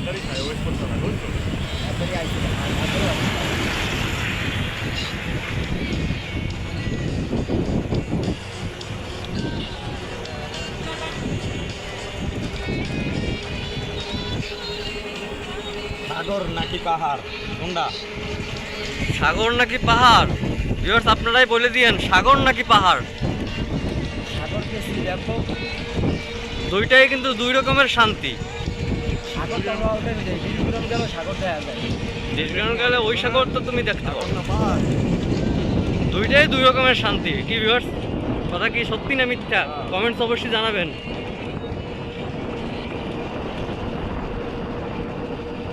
সাগর নাকি পাহাড় কোনটা? সাগর নাকি পাহাড়? ভিউয়ার্স আপনারাই বলে দিয়েন, সাগর নাকি পাহাড়? সাগর গেছি দেখো, দুইটাই কিন্তু দুই রকমের শান্তি। সাগর তো আমরা অলরেডি দেখি, বিরুগ্রাম গেলে সাগর দেখা যায়। দেশগ্রাম গেলে ওই সাগর তো তুমি দেখতে পাও। না পাহাড়, দুইটাই দুই রকমের শান্তি। কি ভিউয়ার্স, কথা কি সত্যি না মিথ্যা? কমেন্টস অবশ্যই জানাবেন।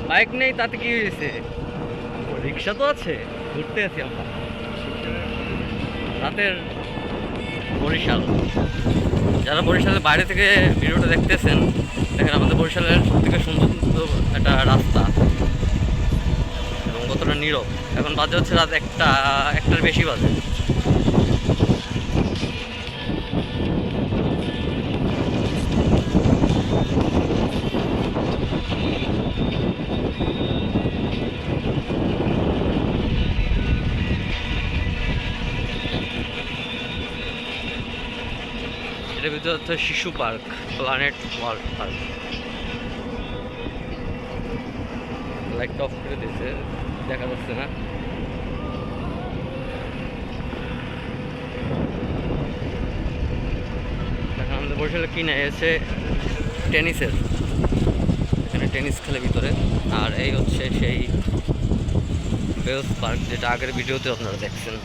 বাইক নেই তাতে কি হয়েছে, রিক্সা তো আছে, ঘুরতে আছি আমরা। রাতের বরিশাল, যারা বরিশালের বাইরে থেকে ভিডিওটা দেখতেছেন, দেখেন আমাদের বরিশালের সবথেকে সুন্দর একটা রাস্তা এবং কতটা নীরব। এখন বাজে হচ্ছে রাত একটার বেশি বাজে। এটার ভিতরে হচ্ছে শিশু পার্ক, প্ল্যানেট ওয়ার্ল্ড পার্ক। লাইটটা অফ করে দিয়েছে, দেখা যাচ্ছে না। এখন আমাদের বরিশালে কিনে এসে টেনিসের, এখানে টেনিস খেলে ভিতরে। আর এই হচ্ছে সেই বেলস পার্ক, যেটা আগের ভিডিওতে আপনারা দেখছেন।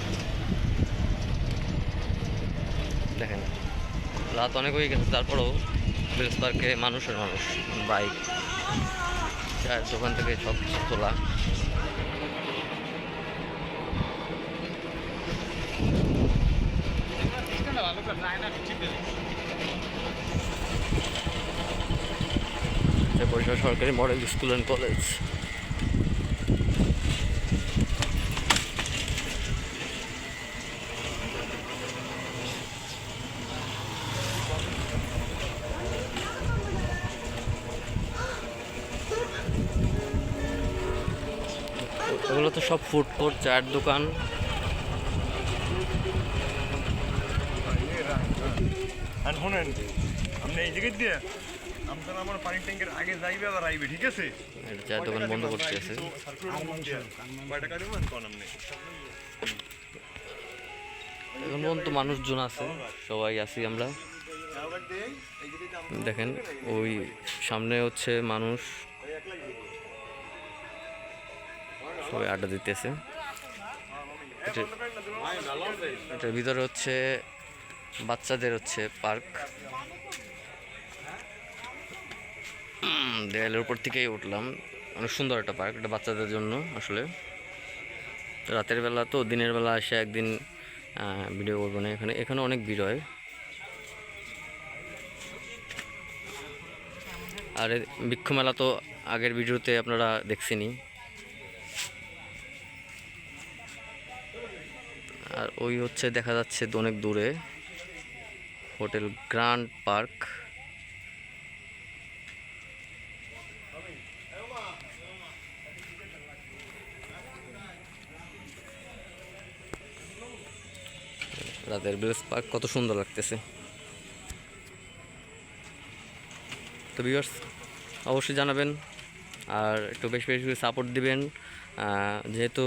দেখেন রাত অনেক হয়ে গেছে, তারপরেও বেলস পার্কে মানুষের মানুষ, বাইক, চায়ের দোকান থেকে সব কিছু তোলা। বরিশাল সরকারি মডেল স্কুল অ্যান্ড কলেজ। এগুলো তো সব ফুড কোর্ট, চায়ের দোকান। শোনেন, আপনি এই জায়গায় দিয়ে আপনার আমার পানি ট্যাঙ্কের আগে যাইবে আবার আইবে, ঠিক আছে? চায়ের দোকান বন্ধ করতে আছে। এখন পর্যন্ত মানুষজন আছে, সবাই আছি আমরা। দেখেন ওই সামনে হচ্ছে মানুষ, সবাই আড্ডা দিতেছে। এটার ভিতরে হচ্ছে বাচ্চাদের হচ্ছে পার্ক। দেয়ালের উপর থেকেই উঠলাম, অনেক সুন্দর একটা পার্ক, এটা বাচ্চাদের জন্য। আসলে রাতের বেলা তো, দিনের বেলা এসে একদিন ভিডিও করবো না। এখানে অনেক ভিড় হয়। আর বৃক্ষ মেলা তো আগের ভিডিওতে আপনারা দেখছেনই। আর ওই হচ্ছে দেখা যাচ্ছে অনেক দূরে হোটেল গ্র্যান্ড পার্ক। রাতের বেলস পার্ক কত সুন্দর লাগতেছে। তো ভিউয়ার্স অবশ্যই জানাবেন, আর একটু বেশি বেশি করে সাপোর্ট দিবেন। যেহেতু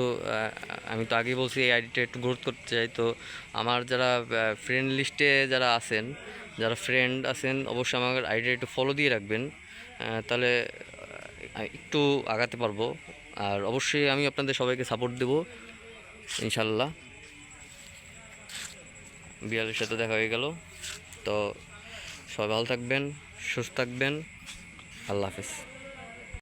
আমি তো আগেই বলছি এই আইডিটা একটু গ্রোথ করতে চাই, তো আমার যারা ফ্রেন্ড লিস্টে যারা আছেন, যারা ফ্রেন্ড আছেন, অবশ্যই আমার আইডিটা একটু ফলো দিয়ে রাখবেন, তাহলে একটু আগাতে পারবো। আর অবশ্যই আমি আপনাদের সবাইকে সাপোর্ট দেবো ইনশাল্লাহ। বিড়ালের সাথে দেখা হয়ে গেল। তো সবাই ভালো থাকবেন, সুস্থ থাকবেন। আল্লাহ হাফেজ।